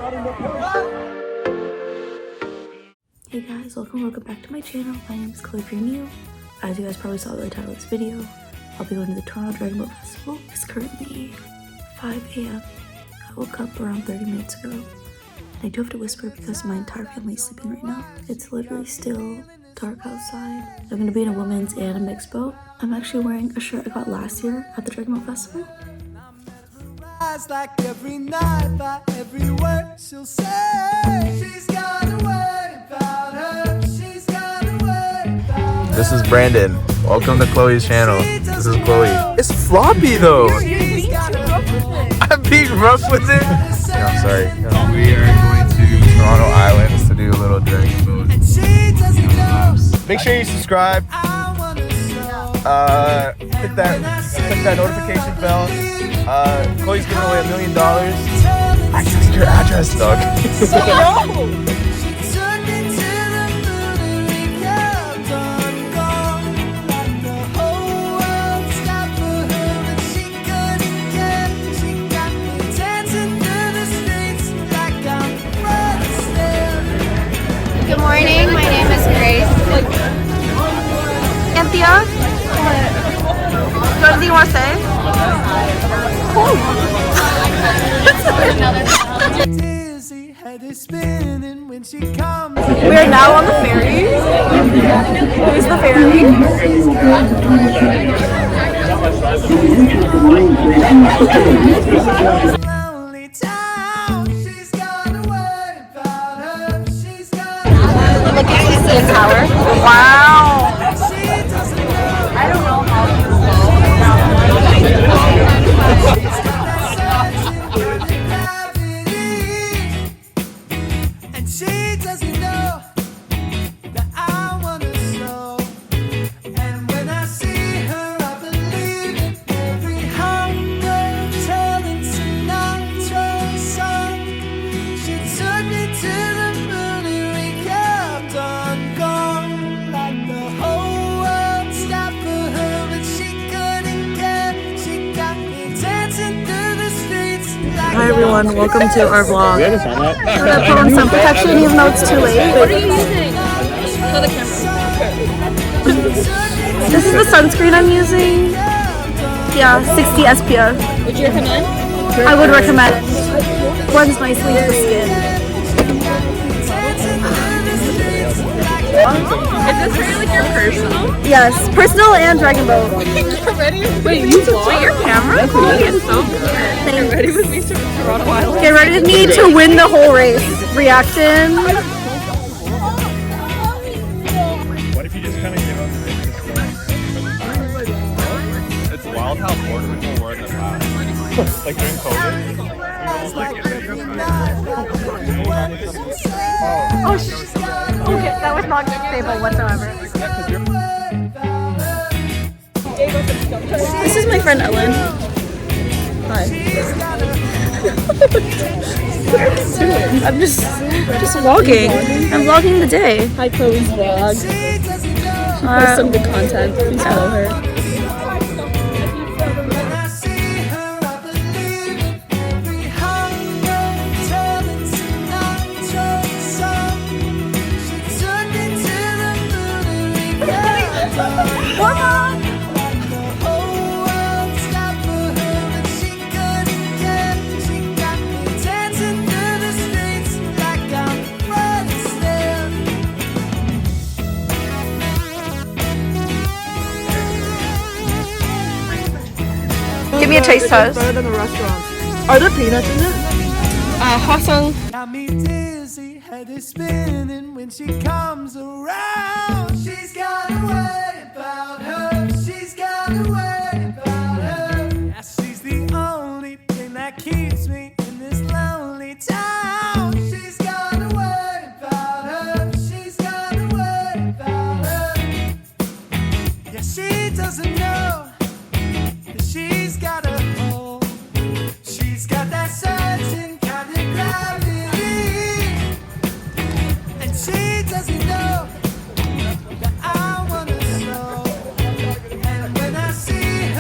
Hey guys, welcome back to my channel. My name is Chloe Greenew. As you guys probably saw by the title of this video, I'll be going to the Toronto Dragon Boat Festival. It's currently 5 a.m. I woke up around 30 minutes ago. And I do have to whisper because my entire family is sleeping right now. It's literally still dark outside. I'm going to be in a women's and a mixed boat. I'm actually wearing a shirt I got last year at the Dragon Boat Festival. Like every night, by every word she'll say, she's got a way about her. She's got a way about her. This is Brandon. Welcome to Chloe's channel. This is Chloe. It's floppy though. I'm being rough with it. Yeah, I'm sorry. We are going to Toronto Islands to do a little Dragon Boat. Make sure you subscribe. Hit that notification bell. Chloe's giving away $1 million. I just your address, dog. Good morning, my name is Grace. Cynthia? What do you want to say? We are now on the ferry. Who's the ferry? Look at the CN Tower. Wow. I don't know how and she doesn't know that I wanna know. And when I see her, I believe in every hunger telling Sinatra song. She took me to the moon and we kept on going. Like the whole world stopped for her and she couldn't care. She got me dancing through the streets. Hi everyone, welcome to our vlog. We understand that. I'm gonna put on sun protection even though it's too late. What are you using? Show the camera. This is the sunscreen I'm using. Yeah, 60 SPF. Would you recommend? I would recommend it. Blends nicely to the skin. Is this really like your personal? Yes, personal and Dragon Boat. Get ready. Wait, you vlog your camera? It's so good. Thanks. Ready with me to Toronto Island? Get ready with me to win the whole race. Reaction. What if you just kind of give up this? It's wild how bored people were in the past. Like during COVID. Okay, that was not stable whatsoever. This is my friend Ellen. Hi. I'm just vlogging. I'm vlogging the day. Hi, Chloe's vlog. Post some good content. Please follow her. Give me a taste test. Better than the restaurant. Are there peanuts in it? Hwasong. Got me dizzy, head is spinning when she comes around. She's got a way about her. She's got a way about her. Yeah, she's the only thing that keeps me in this lonely town. She's got a way about her. She's got a way about her. Yeah, she doesn't know that she's got a hold. She's got that certain kind of gravity, and she doesn't know that I wanna know. And when I see her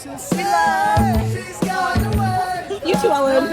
We love. She's got away. You too, Ellen.